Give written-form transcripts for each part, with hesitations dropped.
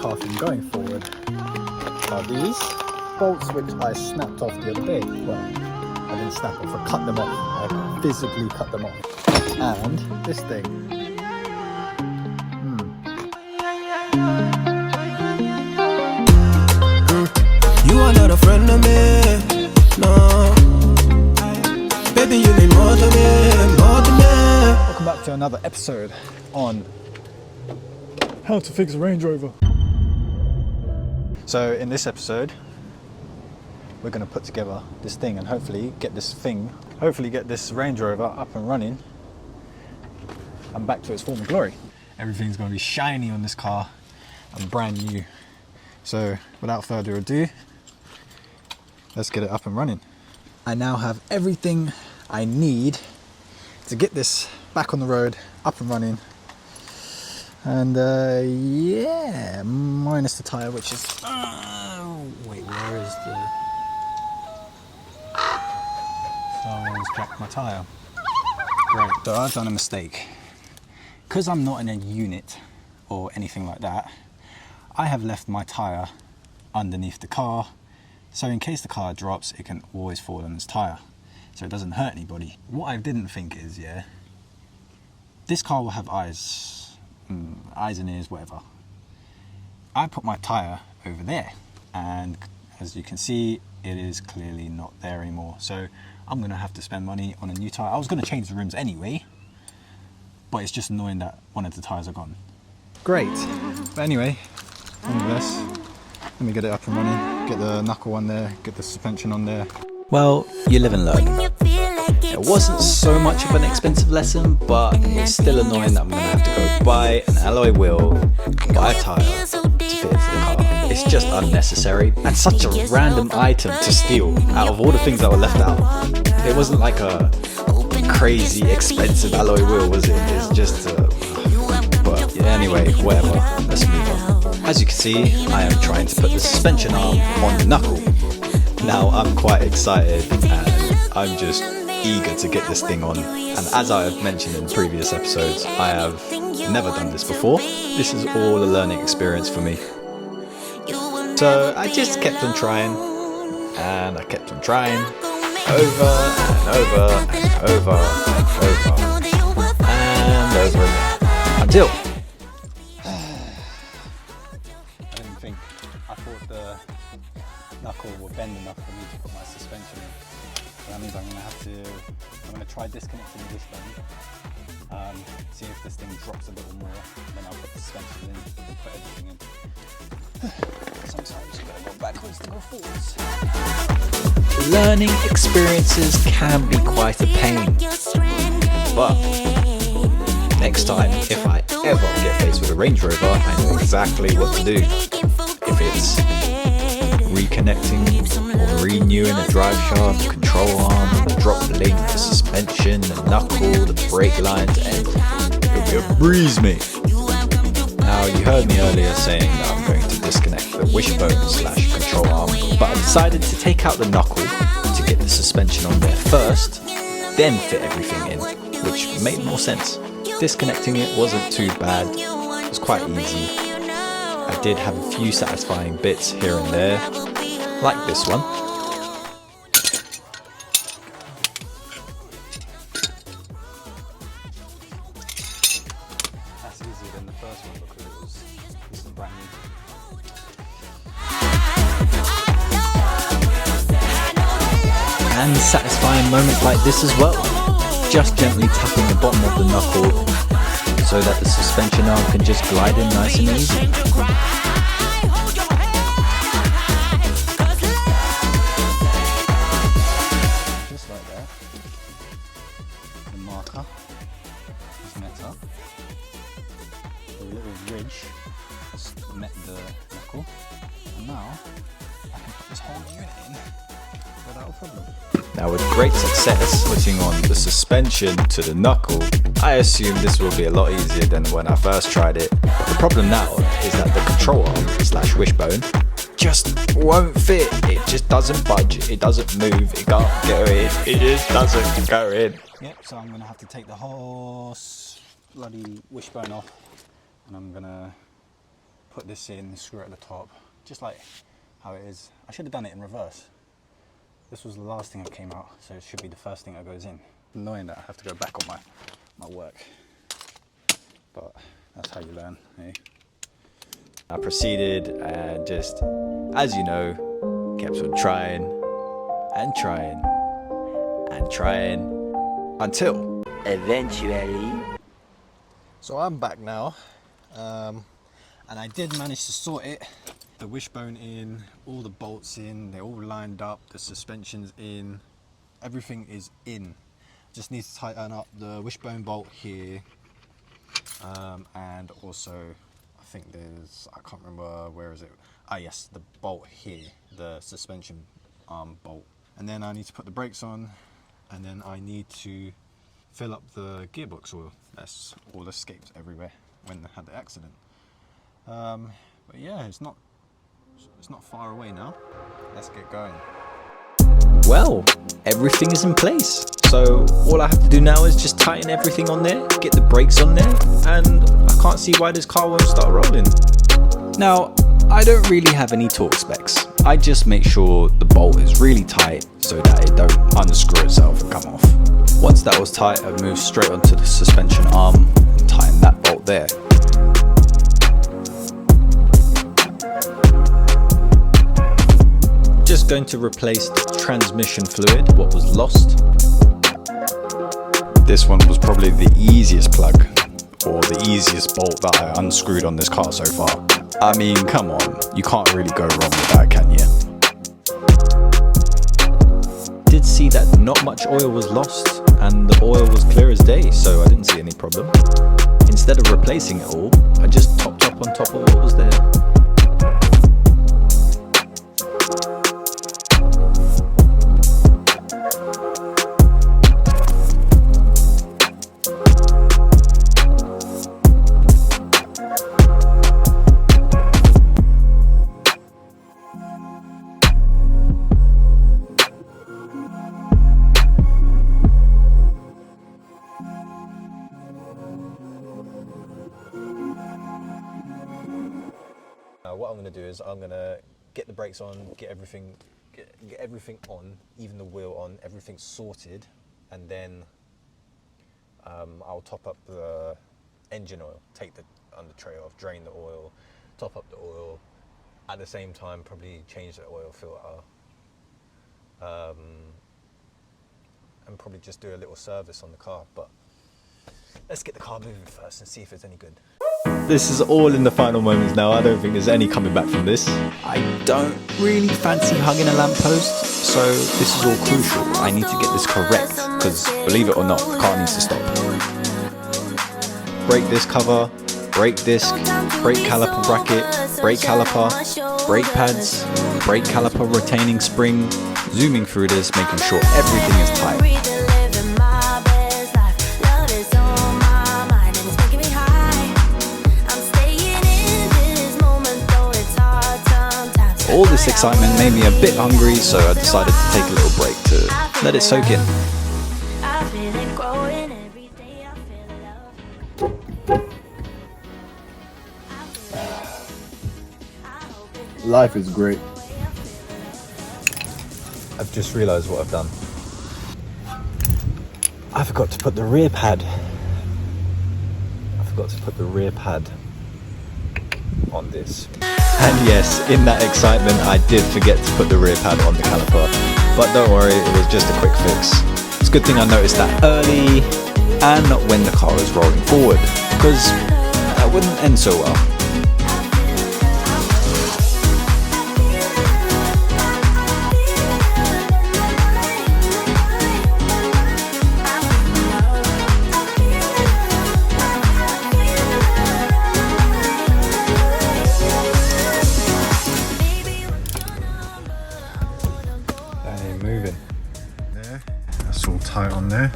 car from going forward are these bolts which I snapped off the other day. Well, I didn't snap off, I cut them off. I physically cut them off. And this thing. You are not a friend of me, no. Baby, you need more than me, more than me. Welcome back to another episode on how to fix a Range Rover. So in this episode, we're going to put together this thing and hopefully get this Range Rover up and running and back to its former glory. Everything's going to be shiny on this car and brand new. So without further ado, let's get it up and running. I now have everything I need to get this back on the road, up and running. And yeah, minus the tyre, which is, wait, where is the, someone's jacked my tyre. Great, so I've done a mistake. Because I'm not in a unit or anything like that, I have left my tyre underneath the car, so in case the car drops, it can always fall on its tyre, so it doesn't hurt anybody. What I didn't think is, this car will have eyes and ears, whatever. I put my tyre over there, and as you can see, it is clearly not there anymore, so I'm going to have to spend money on a new tyre. I was going to change the rims anyway, but it's just annoying that one of the tyres are gone. Great, but anyway, nonetheless, let me get it up and running, get the knuckle on there, get the suspension on there. Well, you live and learn. It wasn't so much of an expensive lesson, but it's still annoying that I'm going to have to go buy an alloy wheel, buy a tyre to fit into the car. It's just unnecessary and such a random item to steal out of all the things that were left out. It wasn't like a crazy expensive alloy wheel, was it? It's just but yeah, anyway, whatever, let's move on. As you can see, I am trying to put the suspension arm on the knuckle. Now I'm quite excited and I'm just eager to get this thing on, and as I have mentioned in previous episodes, I have never done this before. This is all a learning experience for me. So I just kept on trying, and I kept on trying, over and over and over and over and over again, until I thought the knuckle will bend enough for me to put my suspension in. So that means I'm going to try disconnecting the wishbone, see if this thing drops a little more, then I'll put the suspension in and put everything in. Sometimes you gotta go backwards to go forwards. Learning experiences can be quite a pain, but next time, if I ever get faced with a Range Rover, I know exactly what to do. If it's reconnecting or renewing a drive shaft, control arm, the drop link, the suspension, the knuckle, the brake lines, and it'll be a breeze, mate. Now, you heard me earlier saying that I'm going to disconnect the wishbone/control arm, but I decided to take out the knuckle to get the suspension on there first, then fit everything in, which made more sense. Disconnecting it wasn't too bad, it was quite easy. I did have a few satisfying bits here and there, like this one. That's easier than the first one because this is brand new. And satisfying moments like this as well. Just gently tapping the bottom of the knuckle so that the suspension arm can just glide in nice and easy. Just like that. The marker is met up. The little ridge has met the knuckle. And now I can put this whole unit in without a problem. Now, with great success putting on the suspension to the knuckle, I assume this will be a lot easier than when I first tried it. But the problem now is that the control arm/wishbone just won't fit. It just doesn't budge, it doesn't move, it can't go in, it just doesn't go in. Yep, so I'm going to have to take the whole bloody wishbone off, and I'm going to put this in, screw it at the top, just like how it is. I should have done it in reverse. This was the last thing that came out, so it should be the first thing that goes in. Annoying that I have to go back on my work, but that's how you learn, eh? I proceeded and just, as you know, kept on trying and trying and trying until eventually. So I'm back now, and I did manage to sort it. The wishbone in, all the bolts in, they're all lined up, the suspension's in, everything is in. Just need to tighten up the wishbone bolt here, and also I think there's, I can't remember, where is it? Ah yes, the bolt here, the suspension bolt. And then I need to put the brakes on, and then I need to fill up the gearbox oil. That's all escaped everywhere when I had the accident. But yeah, it's not far away now. Let's get going. well, everything is in place. So all I have to do now is just tighten everything on there, get the brakes on there, and I can't see why this car won't start rolling. Now, I don't really have any torque specs. I just make sure the bolt is really tight so that it don't unscrew itself and come off. Once that was tight, I moved straight onto the suspension arm and tightened that bolt there. Just going to replace the transmission fluid, what was lost. This one was probably the easiest plug, or the easiest bolt that I unscrewed on this car so far. I mean, come on, you can't really go wrong with that, can you? Did see that not much oil was lost, and the oil was clear as day, so I didn't see any problem. Instead of replacing it all, I just topped up on top of what was there. What I'm going to do is I'm going to get the brakes on, get everything on, even the wheel on, everything sorted, and then I'll top up the engine oil, take the under tray off, drain the oil, top up the oil, at the same time probably change the oil filter, and probably just do a little service on the car. But let's get the car moving first and see if it's any good. This is all in the final moments now. I don't think there's any coming back from this. I don't really fancy hugging a lamppost, so this is all crucial. I need to get this correct, because believe it or not, the car needs to stop. Brake disc cover, brake disc, brake caliper bracket, brake caliper, brake pads, brake caliper retaining spring, zooming through this, making sure everything is tight. All this excitement made me a bit hungry, so I decided to take a little break to let it soak in. Life is great. I've just realised what I've done. I forgot to put the rear pad. On this. And yes, in that excitement, I did forget to put the rear pad on the caliper. But don't worry, it was just a quick fix. It's a good thing I noticed that early and not when the car is rolling forward, because that wouldn't end so well. Moving there, that's all tight on there.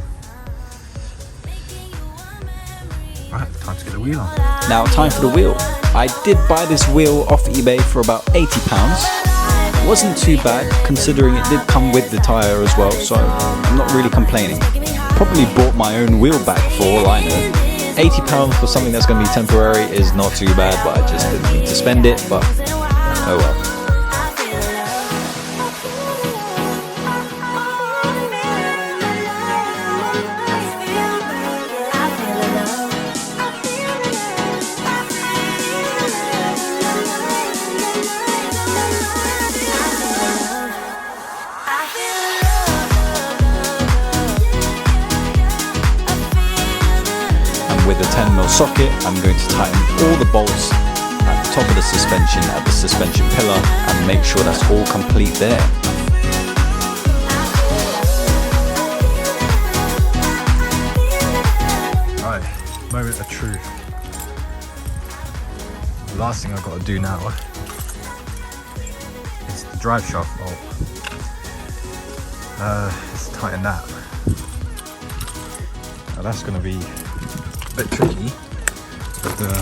Right, time to get the wheel on. Now, time for the wheel. I did buy this wheel off eBay for about £80. It wasn't too bad, considering it did come with the tyre as well, so I'm not really complaining. Probably bought my own wheel back for all I know. £80 for something that's going to be temporary is not too bad, but I just didn't need to spend it, but oh well. With a 10mm socket, I'm going to tighten all the bolts at the top of the suspension, at the suspension pillar, and make sure that's all complete there. Right, moment of truth. The last thing I've got to do now is the drive shaft bolt. Let's tighten that. Now that's going to be a bit tricky with the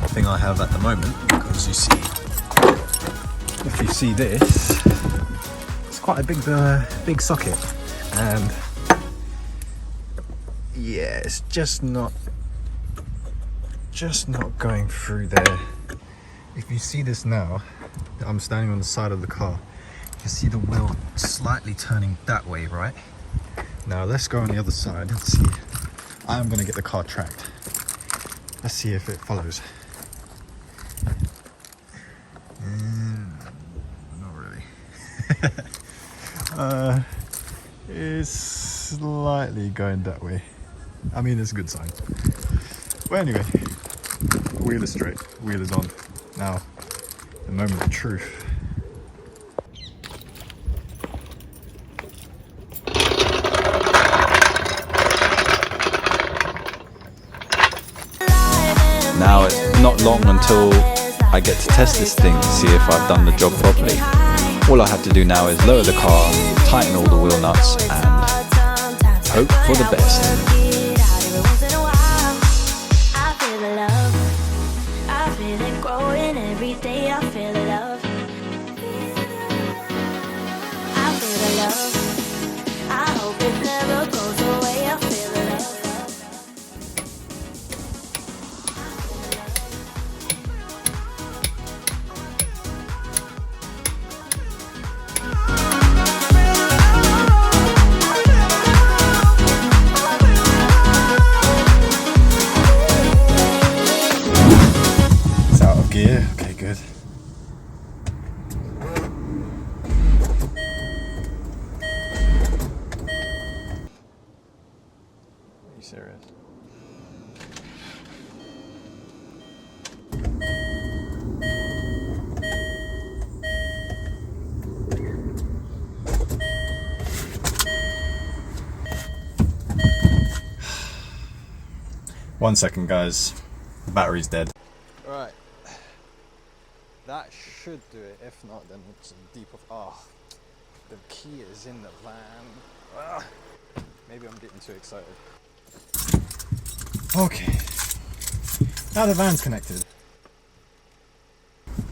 thing I have at the moment, because you see, if you see this, it's quite a big socket, and yeah, it's just not going through there. If you see this now, I'm standing on the side of the car, you can see the wheel slightly turning that way, right? Now let's go on the other side and see. I'm going to get the car tracked. Let's see if it follows. Not really. It's slightly going that way. I mean, it's a good sign. Well, anyway, wheel is straight, wheel is on. Now, the moment of truth. Now it's not long until I get to test this thing to see if I've done the job properly. All I have to do now is lower the car, tighten all the wheel nuts, and hope for the best. Gear, okay, good. Are you serious? One second, guys. The battery's dead. Right. That should do it. If not, then it's deep of. Oh, the key is in the van. Ugh. Maybe I'm getting too excited. Okay. Now the van's connected.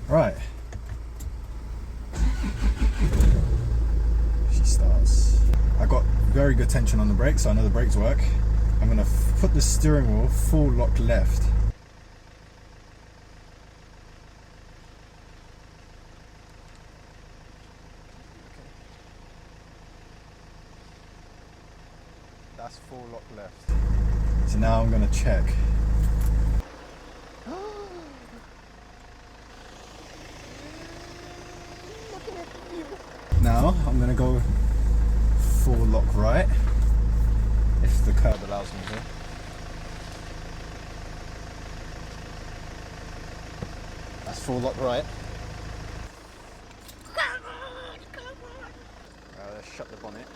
Right. She starts. I got very good tension on the brakes, so I know the brakes work. I'm gonna put the steering wheel full lock left. That's full lock left. So now I'm going to check. Now I'm going to go full lock right, if the curb allows me to. That's full lock right. Let's shut the bonnet.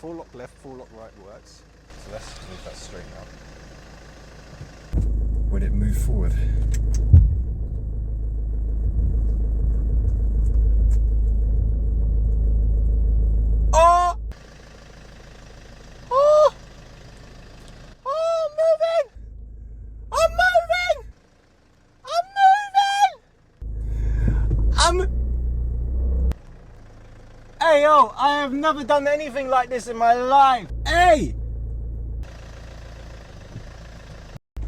Full lock left, full lock right works. So let's move that straight now. Would it move forward? Oh! Oh! Oh, I'm moving! I'm moving! I'm moving! Hey yo, I have never done anything like this in my life. Hey!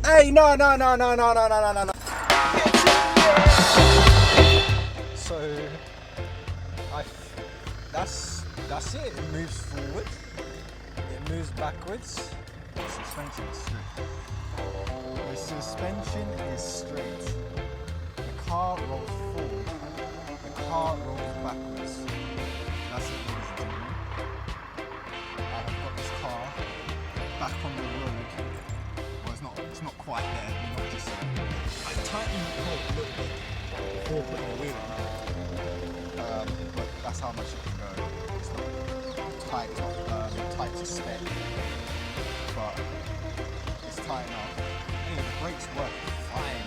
Hey, no. So, that's it. It moves forward. It moves backwards. The suspension is straight. The suspension is straight. The car rolls forward. The car rolls backwards. That's it, ladies and gentlemen. I have got this car back on the road. Well, it's not quite there. Not just I tightened the car a little bit before putting the wheel on. But that's how much it can go. It's not tight, it's not tight to spec, but it's tight enough. Anyway, the brakes work fine.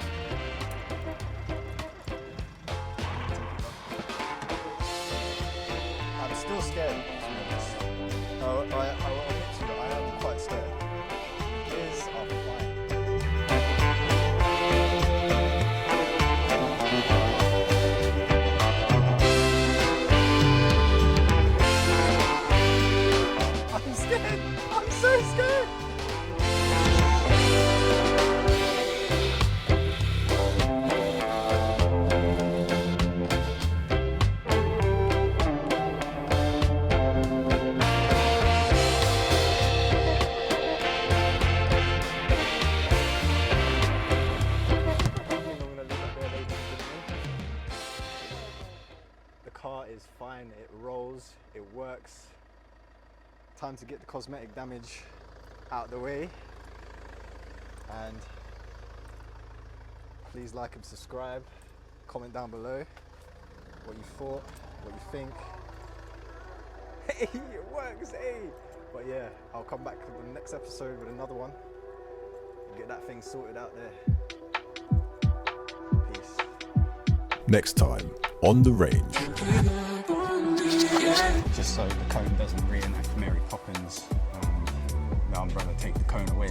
I'm still scared, to be honest. I'll admit to you, I am quite scared. Gears are fine. I'm scared. I'm so scared. The car is fine. It rolls. It works. Time to get the cosmetic damage out of the way, and please like and subscribe, comment down below what you thought, what you think. Hey, it works, hey! But yeah, I'll come back to the next episode with another one and get that thing sorted out there. Peace. Next time on The Range. Just so the cone doesn't reenact Mary Poppins and the umbrella take the cone away.